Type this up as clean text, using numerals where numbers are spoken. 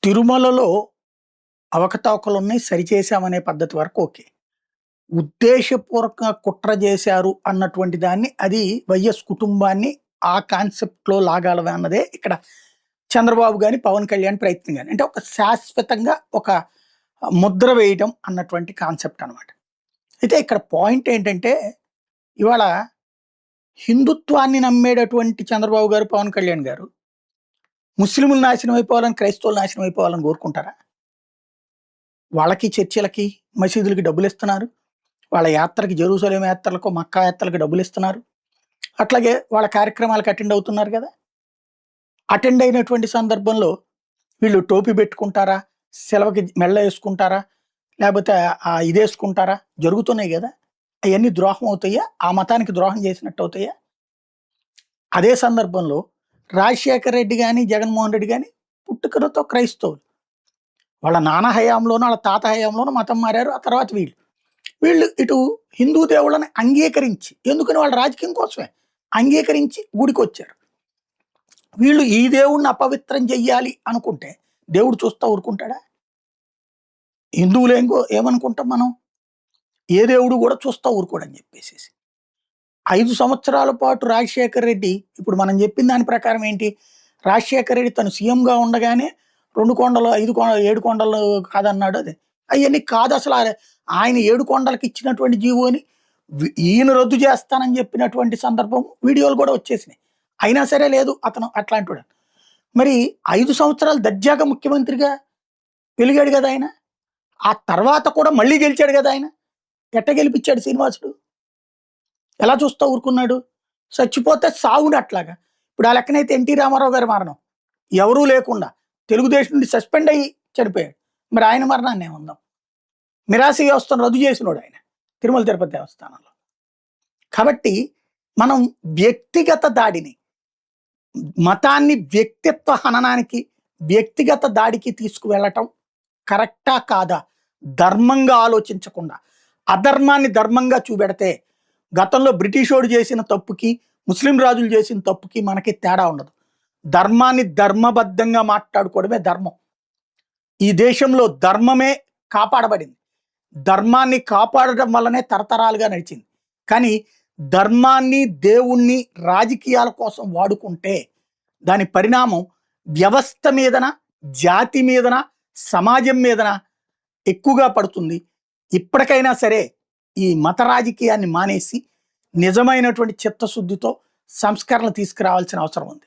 తిరుమలలో అవకతవకలున్నాయి. సరిచేశామనే పద్ధతి వరకు ఓకే. ఉద్దేశపూర్వకంగా కుట్ర చేశారు అన్నటువంటి దాన్ని అది వైఎస్ కుటుంబాన్ని ఆ కాన్సెప్ట్‌లో లాగాలి అన్నదే ఇక్కడ చంద్రబాబు గాని, పవన్ కళ్యాణ్ ప్రయత్నం గాని. అంటే ఒక శాశ్వతంగా ఒక ముద్ర వేయటం అన్నటువంటి కాన్సెప్ట్ అనమాట. అయితే ఇక్కడ పాయింట్ ఏంటంటే ఇవాళ హిందుత్వాన్ని నమ్మేటటువంటి చంద్రబాబు గారు, పవన్ కళ్యాణ్ గారు ముస్లింలు నాశనం అయిపోవాలని, క్రైస్తవులు నాశనం అయిపోవాలని కోరుకుంటారా? వాళ్ళకి చర్చిలకి, మసీదులకి డబ్బులిస్తున్నారు. వాళ్ళ యాత్రకి జెరూసలేం యాత్రలకు, మక్కా యాత్రలకు డబ్బులిస్తున్నారు. అట్లాగే వాళ్ళ కార్యక్రమాలకు అటెండ్ అవుతున్నారు గదా! అటెండ్ అయినటువంటి సందర్భంలో వీళ్ళు టోపీ పెట్టుకుంటారా? సెలవుకి మెడలో యేసుకుంటారా? లేపోతే ఇదేసుకుంటారా? జరుగుతున్నాయి గదా! అయన్నీ ద్రోహం అవుతాయా? ఆ మతానికి ద్రోహం చేసినట్టు అవుతాయా? అదే సందర్భంలో రాజశేఖర్ రెడ్డి గాని, జగన్మోహన్ రెడ్డి గాని పుట్టుకతో క్రైస్తవులు. వాళ్ళ నాన్న హయాంలోనో, వాళ్ళ తాత హయాంలోనో మతం మారారు. ఆ తర్వాత వీళ్ళు. వీళ్ళు ఇటు హిందూ దేవుళ్ళని అంగీకరించి, ఎందుకని వాళ్ళ రాజకీయం కోసమే అంగీకరించి గుడికొచ్చారు. వీళ్ళు ఈ దేవుడిని అపవిత్రం చెయ్యాలి అనుకుంటే దేవుడు చూస్తా ఊరుకుంటాడా? హిందువులు ఏమనుకుంటాం మనం? ఏ దేవుడు కూడా చూస్తా ఊరుకోడని చెప్పేసేసి. 5 సంవత్సరాల పాటు రాజశేఖర్ రెడ్డి ఇప్పుడు మనం చెప్పిన దాని ప్రకారం ఏంటి? రాజశేఖర్ రెడ్డి తను సీఎంగా ఉండగానే 2 కొండలు, 5 7 కొండలు కాదన్నాడు అది. అయన్నీ కాదసల. ఆయన 7 కొండలకి ఇచ్చినటువంటి జీవోని ఈయన రద్దు చేస్తానని చెప్పినటువంటి సందర్భం వీడియోలు కూడా వచ్చేసినాయి. అయినా సరే లేదు అతను అట్లాంటోడు. మరి 5 సంవత్సరాలు దర్జాగా ముఖ్యమంత్రిగా వెలిగాడు గదా ఆయన. ఆ తర్వాత కూడా మళ్ళీ గెలిచాడు గదా ఆయన. ఎట్ట గెలిపిచ్చాడు శ్రీనివాసుడు? ఎలా చూస్తా ఊరుకున్నాడు? చచ్చిపోతే సావుని అట్లాగా. ఇప్పుడు ఆ లెక్కనైతే ఎన్టీ రామారావు గారి మరణం ఎవరూ లేకుండా తెలుగుదేశం నుండి సస్పెండ్ అయ్యి చనిపోయాడు. మరి ఆయన మరణాన్ని ఏముందాం? మిరాసి వ్యవస్థను రద్దు చేసినోడు ఆయన తిరుమల తిరుపతి దేవస్థానంలో. కాబట్టి మనం వ్యక్తిగత దాడిని, మతాన్ని వ్యక్తిత్వ హననానికి, వ్యక్తిగత దాడికి తీసుకువెళ్ళటం కరెక్టా కాదా ధర్మంగా ఆలోచించకుండా అధర్మాన్ని ధర్మంగా చూపెడితే గతంలో బ్రిటిషోడు చేసిన తప్పుకి, ముస్లిం రాజులు చేసిన తప్పుకి మనకి తేడా ఉండదు. ధర్మాన్ని ధర్మబద్ధంగా మాట్లాడుకోవడమే ధర్మం. ఈ దేశంలో ధర్మమే కాపాడబడింది. ధర్మాన్ని కాపాడడం వల్లనే తరతరాలుగా నడిచింది. కానీ ధర్మాన్ని, దేవుణ్ణి రాజకీయాల కోసం వాడుకుంటే దాని పరిణామం వ్యవస్థ మీదన, జాతి మీదన, సమాజం మీదన ఎక్కువగా పడుతుంది. ఇప్పటికైనా సరే ఈ మత రాజకీయాన్ని మానేసి నిజమైనటువంటి చిత్తశుద్ధితో సంస్కరణలు తీసుకురావాల్సిన అవసరం ఉంది.